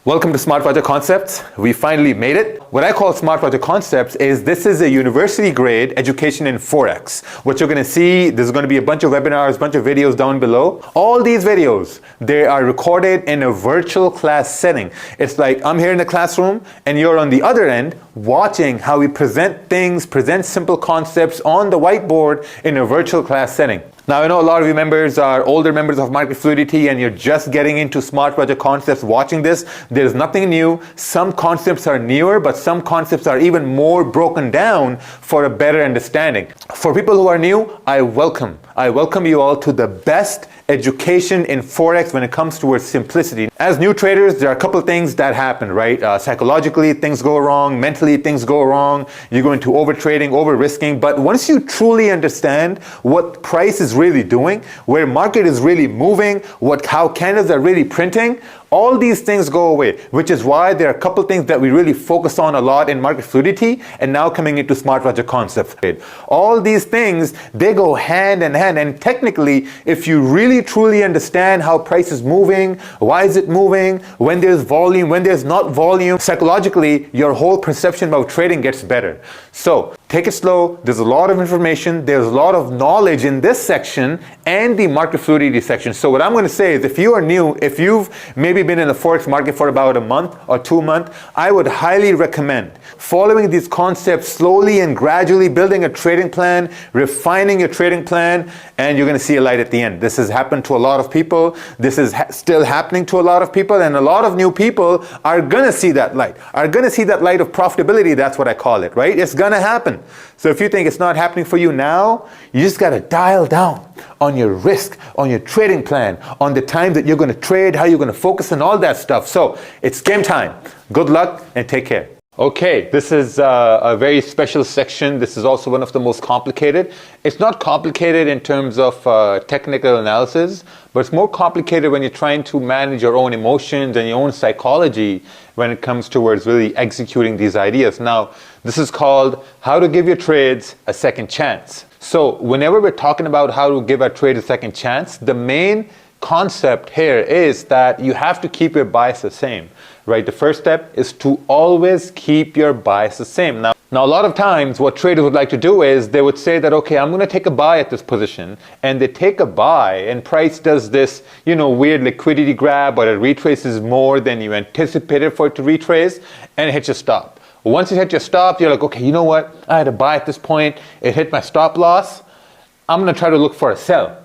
Welcome to Smart Project Concepts. We finally made it. What I call Smart Project Concepts is this is a university grade education in Forex. What you're going to see, there's going to be a bunch of webinars, a bunch of videos down below. All these videos, they are recorded in a virtual class setting. It's like I'm here in the classroom and you're on the other end watching how we present things, present simple concepts on the whiteboard in a virtual class setting. Now, I know a lot of you members are older members of Market Fluidity and you're just getting into Smart Project Concepts watching this. There's nothing new. Some concepts are newer, but some concepts are even more broken down for a better understanding. For people who are new, I welcome you all to the best education in Forex when it comes towards simplicity. As new traders, there are a couple of things that happen, right? Psychologically, things go wrong. Mentally, things go wrong. You go into over trading, over risking. But once you truly understand what price is really doing, where market is really moving, how candles are really printing, all these things go away, which is why there are a couple things that we really focus on a lot in Market Fluidity and now coming into Smart Project Concepts. All these things, they go hand in hand, and technically, if you really truly understand how price is moving, why is it moving, when there's volume, when there's not volume, psychologically, your whole perception about trading gets better. So, take it slow. There's a lot of information. There's a lot of knowledge in this section and the Market Fluidity section. So what I'm going to say is if you are new, if you've maybe been in the Forex market for about a month or 2 months, I would highly recommend following these concepts slowly and gradually, building a trading plan, refining your trading plan, and you're going to see a light at the end. This has happened to a lot of people. This is still happening to a lot of people, and a lot of new people are going to see that light, are going to see that light of profitability. That's what I call it, right? It's going to happen. So if you think it's not happening for you now, you just got to dial down on your risk, on your trading plan, on the time that you're going to trade, how you're going to focus and all that stuff. So it's game time. Good luck and take care. Okay, this is a very special section. This is also one of the most complicated. It's not complicated in terms of technical analysis, but it's more complicated when you're trying to manage your own emotions and your own psychology when it comes towards really executing these ideas. Now, this is called how to give your trades a second chance. So whenever we're talking about how to give our trade a second chance, the main concept here is that you have to keep your bias the same, right? The first step is to always keep your bias the same. Now a lot of times what traders would like to do is they would say that, okay, I'm going to take a buy at this position, and they take a buy and price does this, weird liquidity grab, or it retraces more than you anticipated for it to retrace, and it hits your stop. Once it hits your stop, you're like, okay, you know what? I had a buy at this point. It hit my stop loss. I'm going to try to look for a sell.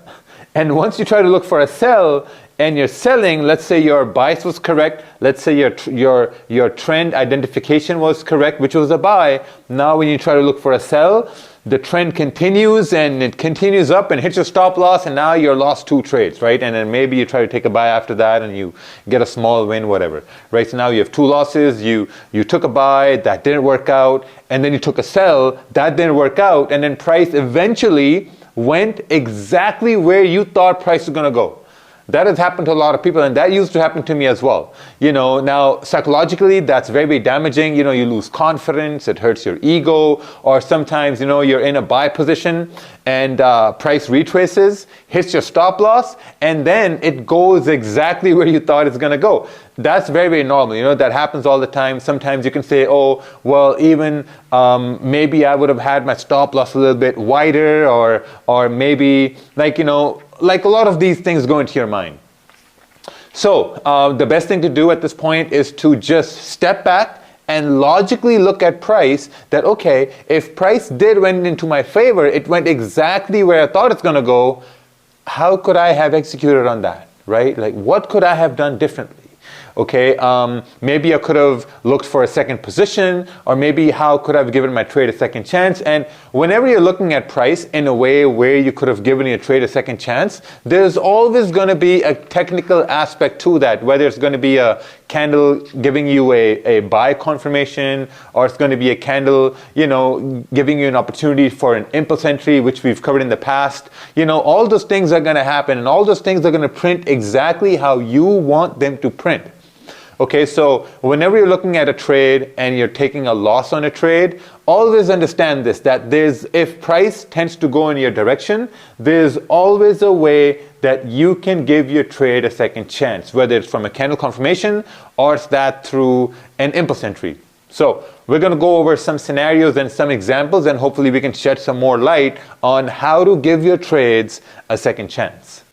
And once you try to look for a sell and you're selling, let's say your bias was correct, let's say your trend identification was correct, which was a buy. Now when you try to look for a sell, the trend continues and it continues up and hits your stop loss, and now you're lost 2 trades, right? And then maybe you try to take a buy after that and you get a small win, whatever, right? So now you have 2 losses. You took a buy, that didn't work out, and then you took a sell, that didn't work out, and then price eventually went exactly where you thought price was going to go. That has happened to a lot of people, and that used to happen to me as well. Now psychologically, that's very, very damaging. You lose confidence, it hurts your ego, or sometimes, you're in a buy position and price retraces, hits your stop loss, and then it goes exactly where you thought it's going to go. That's very, very normal. That happens all the time. Sometimes you can say, oh, well, even maybe I would have had my stop loss a little bit wider, or maybe like a lot of these things go into your mind. So the best thing to do at this point is to just step back and logically look at price, that okay, if price did went into my favor, it went exactly where I thought it's going to go, how could I have executed on that, right? Like, what could I have done differently? Okay, maybe I could have looked for a second position, or maybe how could I have given my trade a second chance? And whenever you're looking at price in a way where you could have given your trade a second chance, there's always going to be a technical aspect to that, whether it's going to be a candle giving you a buy confirmation, or it's going to be a candle, giving you an opportunity for an impulse entry, which we've covered in the past. All those things are going to happen, and all those things are going to print exactly how you want them to print. Okay, so whenever you're looking at a trade and you're taking a loss on a trade, always understand this, that if price tends to go in your direction, there's always a way that you can give your trade a second chance, whether it's from a candle confirmation or it's that through an impulse entry. So we're going to go over some scenarios and some examples, and hopefully we can shed some more light on how to give your trades a second chance.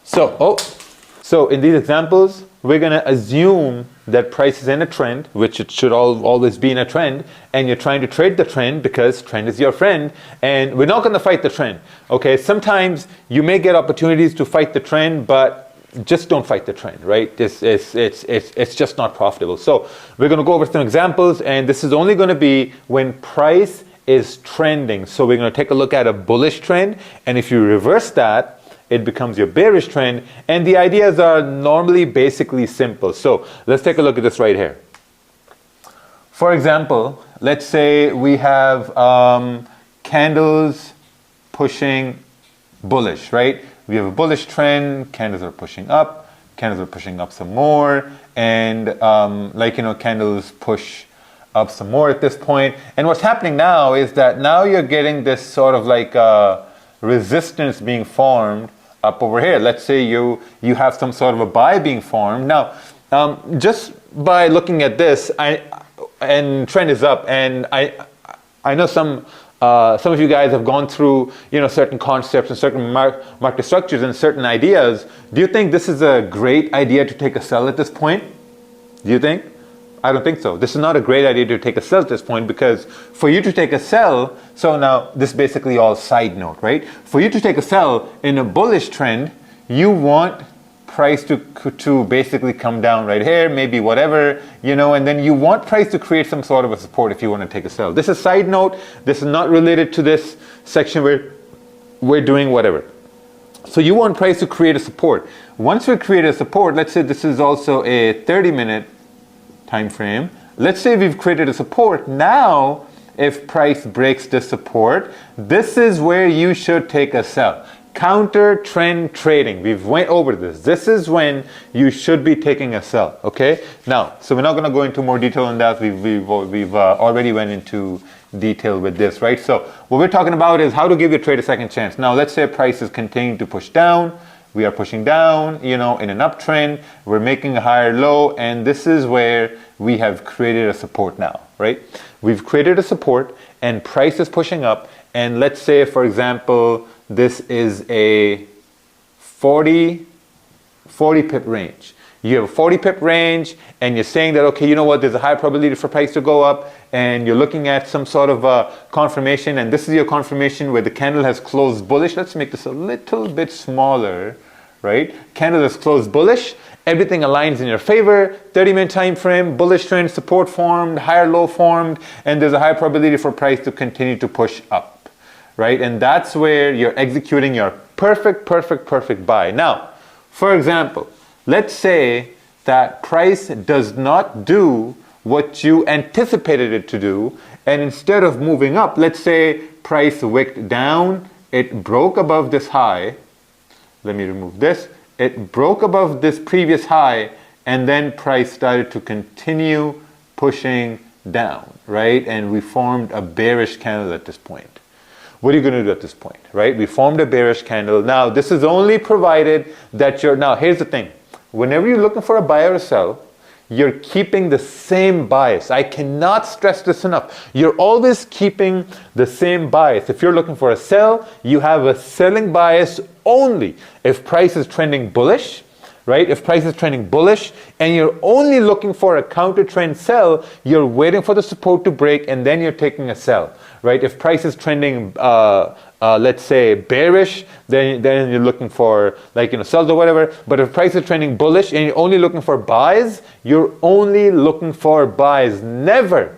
So in these examples, we're going to assume that price is in a trend, which it should always be in a trend, and you're trying to trade the trend because trend is your friend, and we're not going to fight the trend. Okay, sometimes you may get opportunities to fight the trend, but just don't fight the trend, right? It's just not profitable. So we're going to go over some examples, and this is only going to be when price is trending. So we're going to take a look at a bullish trend, and if you reverse that, it becomes your bearish trend, and the ideas are normally basically simple. So let's take a look at this right here. For example, let's say we have candles pushing bullish, right? We have a bullish trend, candles are pushing up some more, and candles push up some more at this point. And what's happening now is that now you're getting this sort of like resistance being formed up over here. Let's say you have some sort of a buy being formed. Now, just by looking at this, and trend is up, and I know some of you guys have gone through certain concepts and certain market structures and certain ideas. Do you think this is a great idea to take a sell at this point? Do you think? I don't think so. This is not a great idea to take a sell at this point, because for you to take a sell, so now this is basically all side note, right? For you to take a sell in a bullish trend, you want price to basically come down right here, maybe whatever, and then you want price to create some sort of a support if you want to take a sell. This is side note. This is not related to this section where we're doing whatever. So you want price to create a support. Once we create a support, let's say this is also a 30-minute time frame. Let's say we've created a support. Now, if price breaks the support, this is where you should take a sell. Counter trend trading. We've went over this. This is when you should be taking a sell. Okay. Now, so we're not going to go into more detail on that. We've already went into detail with this, right? So what we're talking about is how to give your trade a second chance. Now, let's say price is continuing to push down. We are pushing down, in an uptrend. We're making a higher low, and this is where we have created a support now, right? We've created a support, and price is pushing up. And let's say, for example, this is a 40 pip range. You have a 40 pip range, and you're saying that, okay, you know what, there's a high probability for price to go up, and you're looking at some sort of confirmation, and this is your confirmation where the candle has closed bullish. Let's make this a little bit smaller, right? Candle has closed bullish. Everything aligns in your favor. 30-minute time frame, bullish trend, support formed, higher low formed, and there's a high probability for price to continue to push up, right? And that's where you're executing your perfect buy. Now, for example, let's say that price does not do what you anticipated it to do, and instead of moving up, let's say price wicked down, it broke above this high. Let me remove this. It broke above this previous high, and then price started to continue pushing down, right? And we formed a bearish candle at this point. What are you going to do at this point, right? We formed a bearish candle. Now, this is only provided that now here's the thing. Whenever you're looking for a buy or a sell, you're keeping the same bias. I cannot stress this enough. You're always keeping the same bias. If you're looking for a sell, you have a selling bias only if price is trending bullish, right? If price is trending bullish and you're only looking for a counter trend sell, you're waiting for the support to break and then you're taking a sell, right? If price is trending let's say bearish, then you're looking for sells or whatever. But if price is trending bullish and you're only looking for buys, you're only looking for buys. Never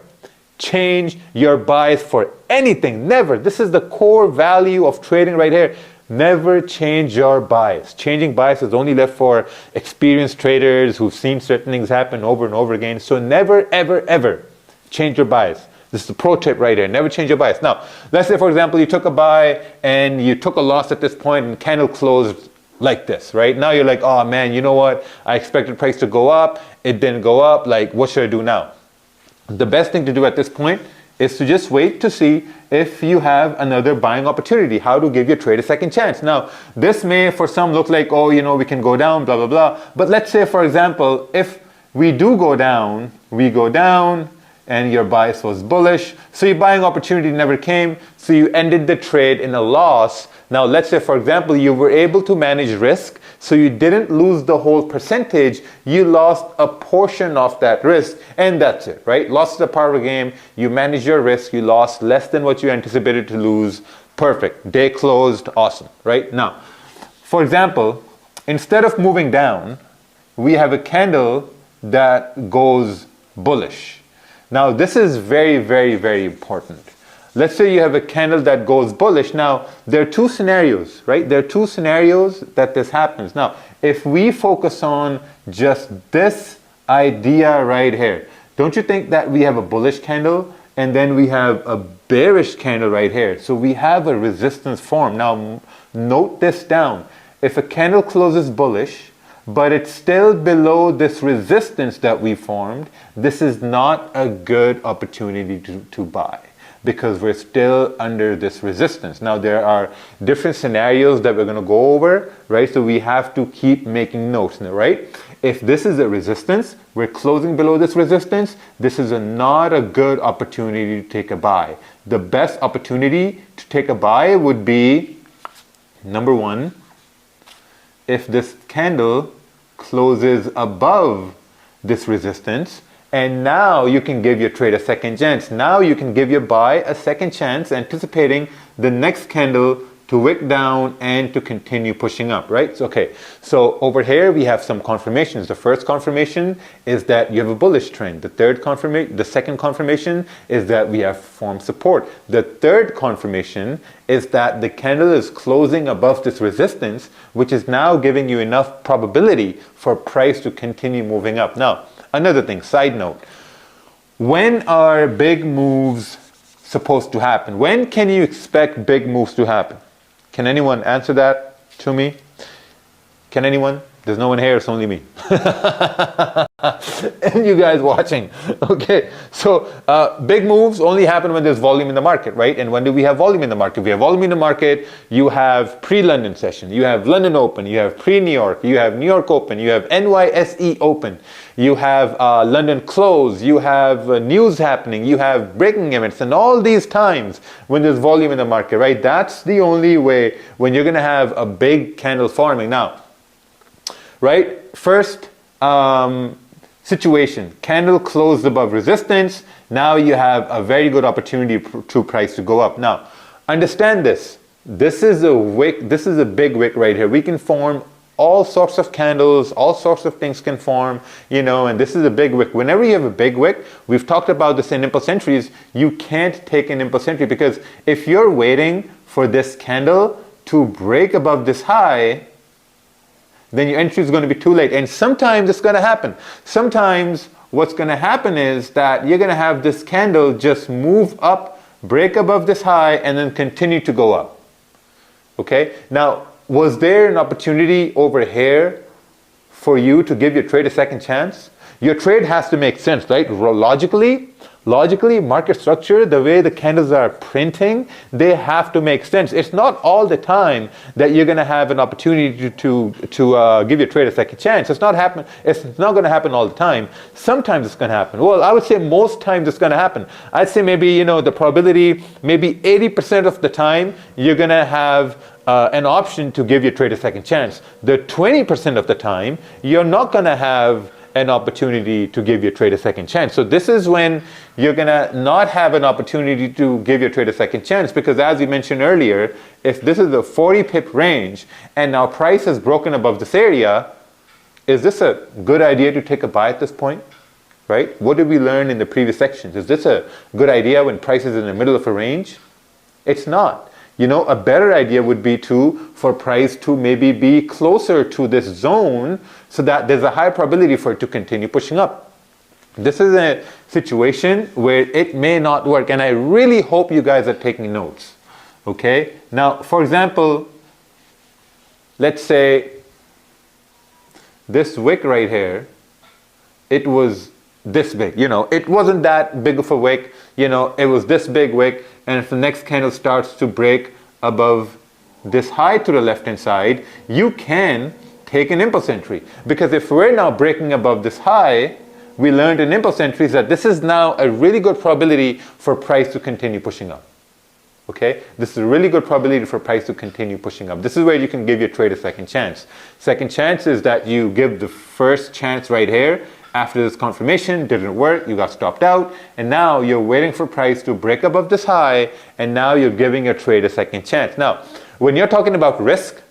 change your buys for anything. Never. This is the core value of trading right here. Never change your bias. Changing bias is only left for experienced traders who've seen certain things happen over and over again. So never, ever, ever change your bias. This is the pro tip right here. Never change your bias. Now, let's say, for example, you took a buy and you took a loss at this point and candle closed like this, right? Now you're like, oh man, you know what? I expected price to go up. It didn't go up. Like, what should I do now? The best thing to do at this point is to just wait to see if you have another buying opportunity, how to give your trade a second chance. Now, this may for some look like, oh, you know, we can go down, blah, blah, blah. But let's say, for example, if we do go down, we go down, and your bias was bullish, so your buying opportunity never came, so you ended the trade in a loss. Now let's say, for example, you were able to manage risk, so you didn't lose the whole percentage, you lost a portion of that risk, and that's it, right? Loss is a part of the game, you manage your risk, you lost less than what you anticipated to lose, perfect, day closed, awesome, right? Now, for example, instead of moving down, we have a candle that goes bullish. Now, this is very, very, very important. Let's say you have a candle that goes bullish. Now, there are two scenarios, right? There are two scenarios that this happens. Now, if we focus on just this idea right here, don't you think that we have a bullish candle and then we have a bearish candle right here? So we have a resistance form. Now, note this down. If a candle closes bullish, but it's still below this resistance that we formed, this is not a good opportunity to buy because we're still under this resistance. Now, there are different scenarios that we're going to go over, right? So we have to keep making notes, right? If this is a resistance, we're closing below this resistance, this is not a good opportunity to take a buy. The best opportunity to take a buy would be, number one, if this candle closes above this resistance, and now you can give your trade a second chance. Now you can give your buy a second chance, anticipating the next candle to wick down and to continue pushing up, right? Okay, so over here we have some confirmations. The first confirmation is that you have a bullish trend. The second confirmation is that we have formed support. The third confirmation is that the candle is closing above this resistance, which is now giving you enough probability for price to continue moving up. Now, another thing, side note, when are big moves supposed to happen? When can you expect big moves to happen? Can anyone answer that to me? Can anyone? There's no one here, it's only me. And you guys watching. Okay, so big moves only happen when there's volume in the market, right? And when do we have volume in the market? We have volume in the market, you have pre-London session, you have London Open, you have pre-New York, you have New York Open, you have NYSE Open, you have London close, you have news happening, you have breaking events, and all these times when there's volume in the market, right? That's the only way when you're gonna have a big candle forming. Now, right, first situation, candle closed above resistance, now you have a very good opportunity to price to go up. Now, understand this, this is a wick, this is a big wick right here. We can form all sorts of candles, all sorts of things can form, you know, and this is a big wick. Whenever you have a big wick, we've talked about this in impulse entries, you can't take an impulse entry because if you're waiting for this candle to break above this high, then your entry is going to be too late. And sometimes it's going to happen. Sometimes what's going to happen is that you're going to have this candle just move up, break above this high, and then continue to go up. Okay? Now, was there an opportunity over here for you to give your trade a second chance? Your trade has to make sense, right? Logically, market structure, the way the candles are printing, they have to make sense. It's not all the time that you're going to have an opportunity to give your trade a second chance. It's not going to happen all the time. Sometimes it's going to happen. Well, I would say most times it's going to happen. I'd say maybe, you know, the probability, maybe 80% of the time, you're going to have an option to give your trade a second chance. The 20% of the time, you're not going to have an opportunity to give your trade a second chance. So this is when you're gonna not have an opportunity to give your trade a second chance, because as we mentioned earlier, if this is a 40 pip range and now price has broken above this area, is this a good idea to take a buy at this point? Right? What did we learn in the previous sections? Is this a good idea when price is in the middle of a range? It's not. You know, a better idea would be for price to maybe be closer to this zone so that there's a high probability for it to continue pushing up. This is a situation where it may not work, and I really hope you guys are taking notes. Okay? Now, for example, let's say this wick right here, it was this big, it wasn't that big of a wick, it was this big wick, and if the next candle starts to break above this high to the left hand side, you can take an impulse entry. Because if we're now breaking above this high, we learned in impulse entries that this is now a really good probability for price to continue pushing up. Okay, this is a really good probability for price to continue pushing up. This is where you can give your trade a second chance. Second chance is that you give the first chance right here. After this confirmation, didn't work, you got stopped out, and now you're waiting for price to break above this high, and now you're giving your trade a second chance. Now, when you're talking about risk,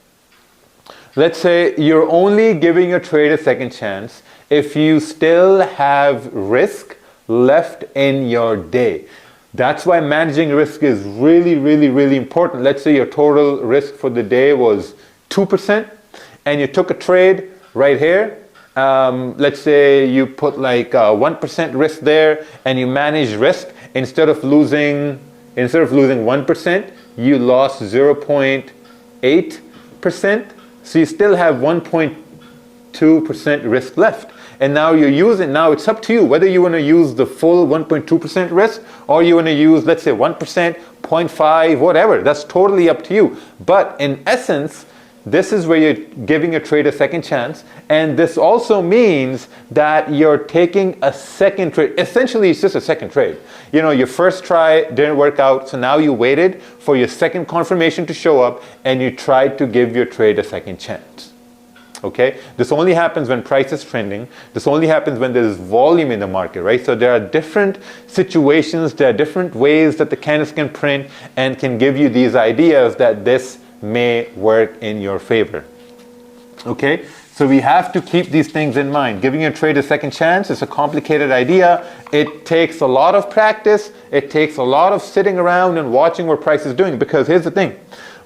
let's say you're only giving your trade a second chance if you still have risk left in your day. That's why managing risk is really, really, really important. Let's say your total risk for the day was 2%, and you took a trade right here. Let's say you put like 1% risk there, and you manage risk. Instead of losing 1%, you lost 0.8%. So you still have 1.2% risk left. And now now it's up to you whether you want to use the full 1.2% risk, or you want to use, let's say, 1%, 0.5, whatever. That's totally up to you. But in essence, this is where you're giving your trade a second chance. And this also means that you're taking a second trade. Essentially, it's just a second trade. Your first try didn't work out, so now you waited for your second confirmation to show up, and you tried to give your trade a second chance. Okay, this only happens when price is trending. This only happens when there's volume in the market, right? So there are different situations, there are different ways that the candles can print and can give you these ideas that this may work in your favor. Okay, so we have to keep these things in mind. Giving your trade a second chance is a complicated idea. It takes a lot of practice. It takes a lot of sitting around and watching what price is doing, because here's the thing.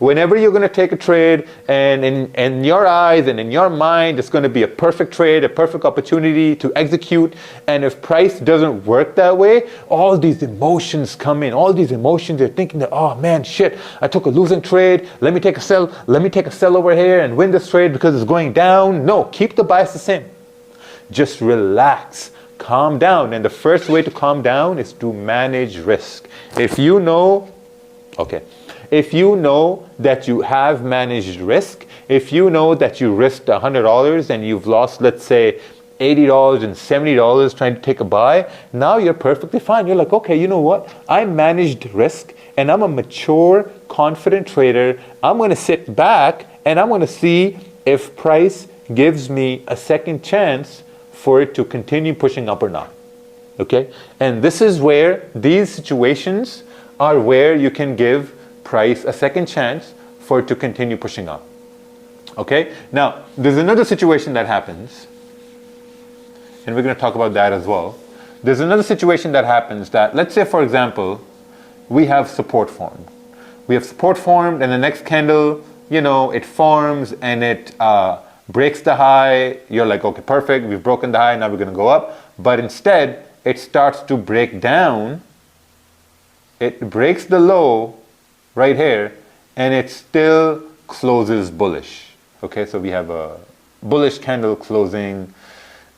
Whenever you're going to take a trade, and in your eyes and in your mind, it's going to be a perfect trade, a perfect opportunity to execute. And if price doesn't work that way, all these emotions come in. All these emotions, you're thinking that, oh man, shit, I took a losing trade. Let me take a sell. Let me take a sell over here and win this trade because it's going down. No, keep the bias the same. Just relax. Calm down. And the first way to calm down is to manage risk. If you know that you have managed risk, if you know that you risked $100 and you've lost, let's say, $80 and $70 trying to take a buy, now you're perfectly fine. You're like, okay, you know what? I managed risk, and I'm a mature, confident trader. I'm going to sit back and I'm going to see if price gives me a second chance for it to continue pushing up or not. Okay? And this is where these situations are where you can give price a second chance for it to continue pushing up. Okay, now there's another situation that happens, and we're going to talk about that as well. There's another situation that happens that, let's say for example, we have support formed. We have support formed, and the next candle, it forms and it breaks the high. You're like, okay, perfect, we've broken the high, now we're going to go up. But instead, it starts to break down. It breaks the low right here, and it still closes bullish. Okay, so we have a bullish candle closing.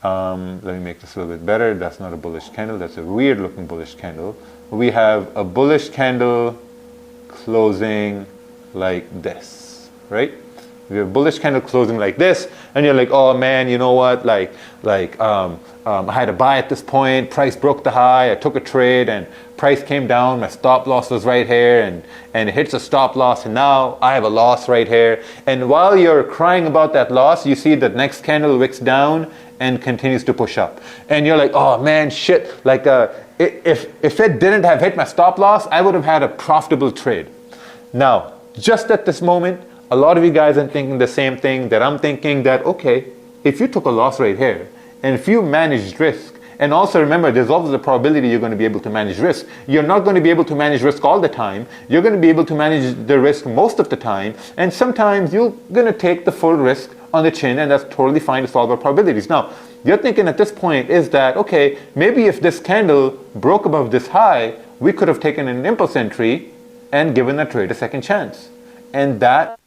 Let me make this a little bit better. That's not a bullish candle. That's a weird looking bullish candle. We have a bullish candle closing like this, right? We have a bullish candle closing like this, and you're like, oh man, you know what? I had a buy at this point. Price broke the high. I took a trade, and price came down. My stop loss was right here, and it hits a stop loss, and now I have a loss right here. And while you're crying about that loss, you see the next candle wicks down and continues to push up, and you're like, oh man, shit! If it didn't have hit my stop loss, I would have had a profitable trade. Now, just at this moment, a lot of you guys are thinking the same thing that I'm thinking, that okay, if you took a loss right here, and if you managed risk, and also remember, there's always a probability you're going to be able to manage risk. You're not going to be able to manage risk all the time. You're going to be able to manage the risk most of the time, and sometimes you're going to take the full risk on the chin, and that's totally fine to solve our probabilities. Now, you're thinking at this point is that, okay, maybe if this candle broke above this high, we could have taken an impulse entry and given that trade a second chance. And that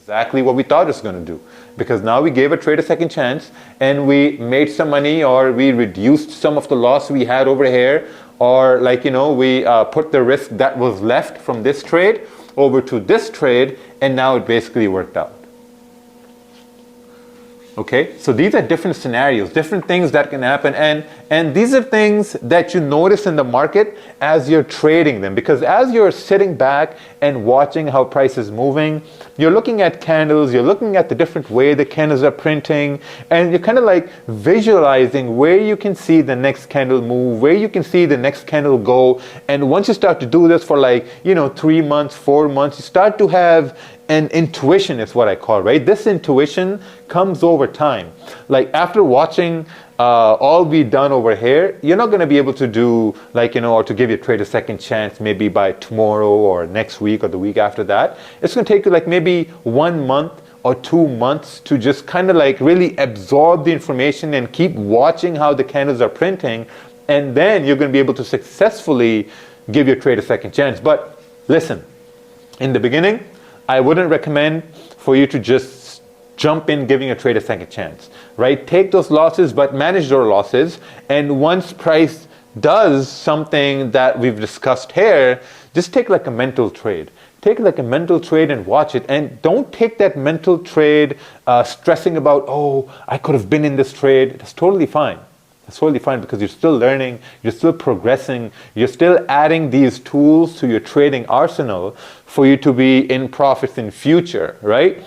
exactly what we thought it was going to do, because now we gave a trade a second chance and we made some money, or we reduced some of the loss we had over here, or like, you know, we put the risk that was left from this trade over to this trade, and now it basically worked out. Okay, so these are different scenarios, different things that can happen, and these are things that you notice in the market as you're trading them, because as you're sitting back and watching how price is moving, you're looking at candles, you're looking at the different way the candles are printing, and you're kind of like visualizing where you can see the next candle move, where you can see the next candle go. And once you start to do this for like, you know, 3 months, 4 months, you start to have an intuition, is what I call, right? This intuition comes over time. Like after watching all we've done over here, you're not going to be able to do like, you know, or to give your trade a second chance maybe by tomorrow or next week or the week after that. It's going to take you like maybe 1 month or 2 months to just kind of like really absorb the information and keep watching how the candles are printing, and then you're going to be able to successfully give your trade a second chance. But listen, in the beginning, I wouldn't recommend for you to just jump in giving a trade a second chance, right? Take those losses, but manage those losses. And once price does something that we've discussed here, just take like a mental trade. Take like a mental trade and watch it. And don't take that mental trade stressing about, oh, I could have been in this trade. That's totally fine. That's totally fine, because you're still learning, you're still progressing, you're still adding these tools to your trading arsenal for you to be in profits in future, right?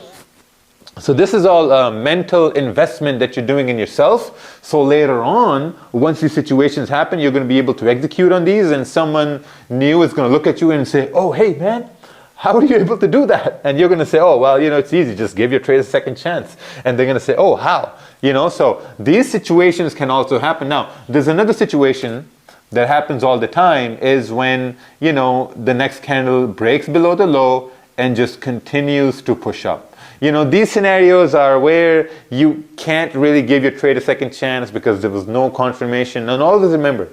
So this is all a mental investment that you're doing in yourself. So later on, once these situations happen, you're going to be able to execute on these, and someone new is going to look at you and say, oh, hey man, how are you able to do that? And you're going to say, oh, well, you know, it's easy. Just give your trade a second chance. And they're going to say, oh, how? You know, so these situations can also happen. Now, there's another situation that happens all the time, is when, you know, the next candle breaks below the low and just continues to push up. You know, these scenarios are where you can't really give your trade a second chance because there was no confirmation. And always remember,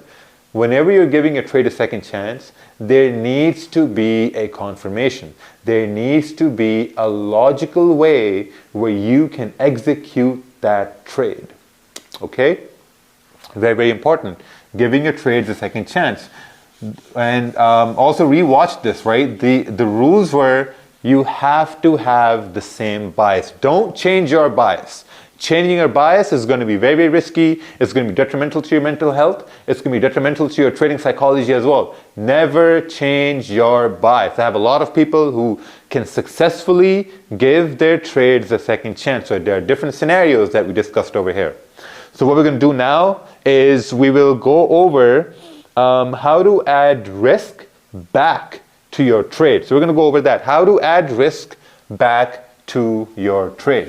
whenever you're giving a trade a second chance, there needs to be a confirmation. There needs to be a logical way where you can execute that trade. Okay? Very, very important. Giving your trades a second chance. And also rewatch this, right? The rules were you have to have the same bias. Don't change your bias. Changing your bias is going to be very, very risky. It's going to be detrimental to your mental health. It's going to be detrimental to your trading psychology as well. Never change your bias. I have a lot of people who can successfully give their trades a second chance. So there are different scenarios that we discussed over here. So what we're going to do now is we will go over how to add risk back to your trade. So we're going to go over that. How to add risk back to your trades.